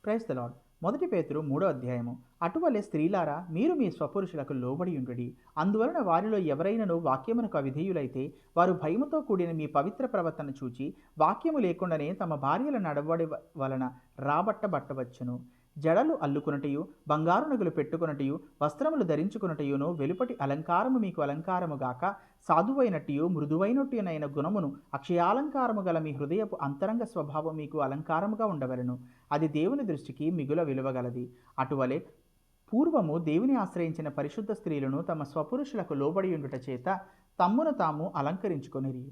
Praise the lord. మొదటి పేతురు 3వ అధ్యాయము. అటువలే స్త్రీలారా మీరు మీ స్వపురుషులకు లోబడి ఉండుడి. అందువలన వారిలో ఎవరైనను వాక్యమునకు అవిధేయులైతే వారు భయముతో కూడిన మీ పవిత్ర ప్రవర్తన చూచి వాక్యము లేకుండానే తమ భార్యల నడవడి వలన రాబట్టబట్టవచ్చును. జడలు అల్లుకున్నటయు బంగారు నగులు పెట్టుకున్నటయు వస్త్రములు ధరించుకున్నటయును వెలుపటి అలంకారము మీకు అలంకారము గాక సాధువైనట్టు మృదువైనట్టునైన గుణమును అక్షయాలంకారము గల మీ హృదయపు అంతరంగ స్వభావం మీకు అలంకారముగా ఉండవలను. అది దేవుని దృష్టికి మిగుల విలువగలది. అటువలే పూర్వము దేవుని ఆశ్రయించిన పరిశుద్ధ స్త్రీలను తమ స్వపురుషులకు లోబడి ఉండుట చేత తమ్మును తాము అలంకరించుకొనిరి.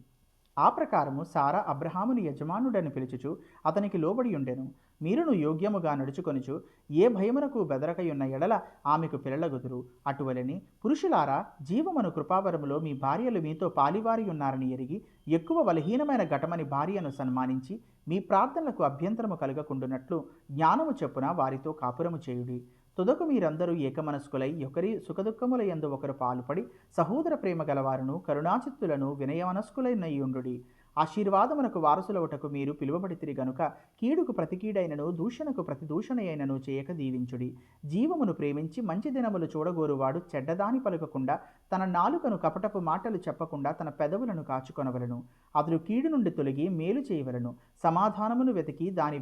ఆ ప్రకారము సారా అబ్రహాముని యజమానుడని పిలుచుచు అతనికి లోబడి ఉండెను. మీరును యోగ్యముగా నడుచుకొనుచు ఏ భయమునకు బెదరకయున్న ఎడల ఆమెకు పిల్లలగుదురు. అటువలని పురుషులారా, జీవమను కృపావరములో మీ భార్యలు మీతో పాలివారి ఉన్నారని ఎరిగి ఎక్కువ బలహీనమైన ఘటమని భార్యను సన్మానించి మీ ప్రార్థనలకు అభ్యంతరము కలగకుండునట్లు జ్ఞానము చొప్పున వారితో కాపురము చేయుడి. తుదకు మీరందరూ ఏకమనస్కులై ఒకరి సుఖదుఖముల యందు ఒకరు పాలుపడి సహోదర ప్రేమ గలవారును కరుణాచిత్తులను వినయమనస్కులైనయుండుడి. ఆశీర్వాదమునకు వారసులవుటకు మీరు పిలువబడితిరి గనుక కీడుకు ప్రతి కీడైనను దూషణకు ప్రతి దూషణ అయినను చేయక దీవించుడి. జీవమును ప్రేమించి మంచి దినములు చూడగోరువాడు చెడ్డదాని పలుకకుండా తన నాలుకను కపటపు మాటలు చెప్పకుండా తన పెదవులను కాచుకొనవలను. అతడు కీడు నుండి తొలగి మేలు చేయవలను. సమాధానమును వెతికి దాని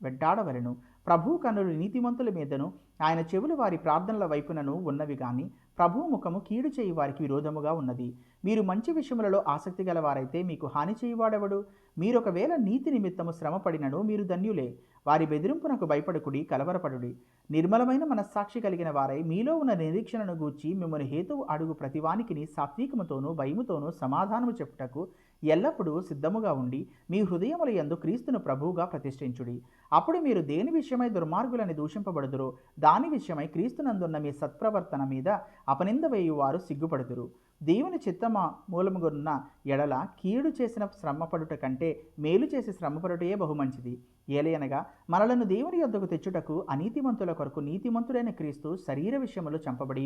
వెంటాడవలను. ప్రభు కన్నులు నీతిమంతుల మీదను ఆయన చెవులు వారి ప్రార్థనల వైపునను ఉన్నవి గాని ప్రభు ముఖము కీడు చేయి వారికి విరోధముగా ఉన్నది. మీరు మంచి విషయములలో ఆసక్తి గలవారైతే మీకు హాని చేయువాడెవడు? మీరొకవేళ నీతి నిమిత్తము శ్రమపడినను మీరు ధన్యులే. వారి బెదిరింపునకు భయపడుకుడి, కలవరపడుడి. నిర్మలమైన మనస్సాక్షి కలిగిన వారై మీలో ఉన్న నిరీక్షణను గూర్చి మిమ్మల్ని హేతువు అడుగు ప్రతివానికిని సాత్వికముతోనూ భయముతోనూ సమాధానము చెప్పుటకు ఎల్లప్పుడూ సిద్ధముగా ఉండి మీ హృదయముల యందు క్రీస్తును ప్రభువుగా ప్రతిష్ఠించుడి. అప్పుడు మీరు దేని విషయమై దుర్మార్గులని దూషింపబడుదురో దాని విషయమై క్రీస్తునందున్న మీ సత్ప్రవర్తన మీద అపనింద వేయువారు సిగ్గుపడుదురు. దేవుని చిత్తమా మూలముగున్న ఎడల కీడు చేసిన శ్రమపడుట కంటే మేలు చేసి శ్రమపడుటయే బహుమంచిది. ఏలయనగా మనలను దేవుని యొద్దకు తెచ్చుటకు అనీతిమంతుల కొరకు నీతిమంతుడైన క్రీస్తు శరీర విషయములో చంపబడి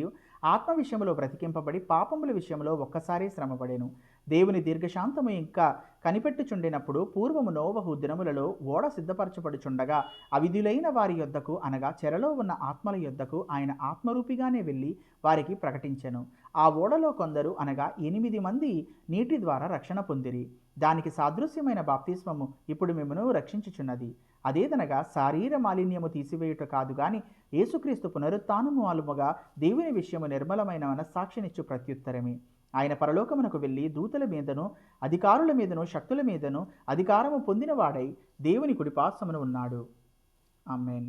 ఆత్మ విషయములో బ్రతికింపబడి పాపముల విషయంలో ఒక్కసారి శ్రమపడెను. దేవుని దీర్ఘశాంతము ఇంకా కనిపెట్టుచుండినప్పుడు పూర్వము నోవహు దినములలో ఓడ సిద్ధపరచబడుచుండగా అవిధులైన వారి యొద్దకు అనగా చెరలో ఉన్న ఆత్మల యొద్దకు ఆయన ఆత్మరూపిగానే వెళ్ళి వారికి ప్రకటించెను. ఆ ఓడలో కొందరు అనగా 8 మంది నీటి ద్వారా రక్షణ పొందిరి. దానికి సాదృశ్యమైన బాప్తిస్మము ఇప్పుడు మిమ్మను రక్షించుచున్నది. అదేదనగా శారీర మాలిన్యము తీసివేయుట కాదు గాని యేసుక్రీస్తు పునరుత్థానము మూలముగా దేవుని విషయము నిర్మలమైన మనస్సాక్షినిచ్చు ప్రత్యుత్తరమే. ఆయన పరలోకమునకు వెళ్ళి దూతల మీదను అధికారుల మీదను శక్తుల మీదను అధికారము పొందినవాడై దేవుని కుడిపార్శ్వమున ఉన్నాడు. ఆమేన్.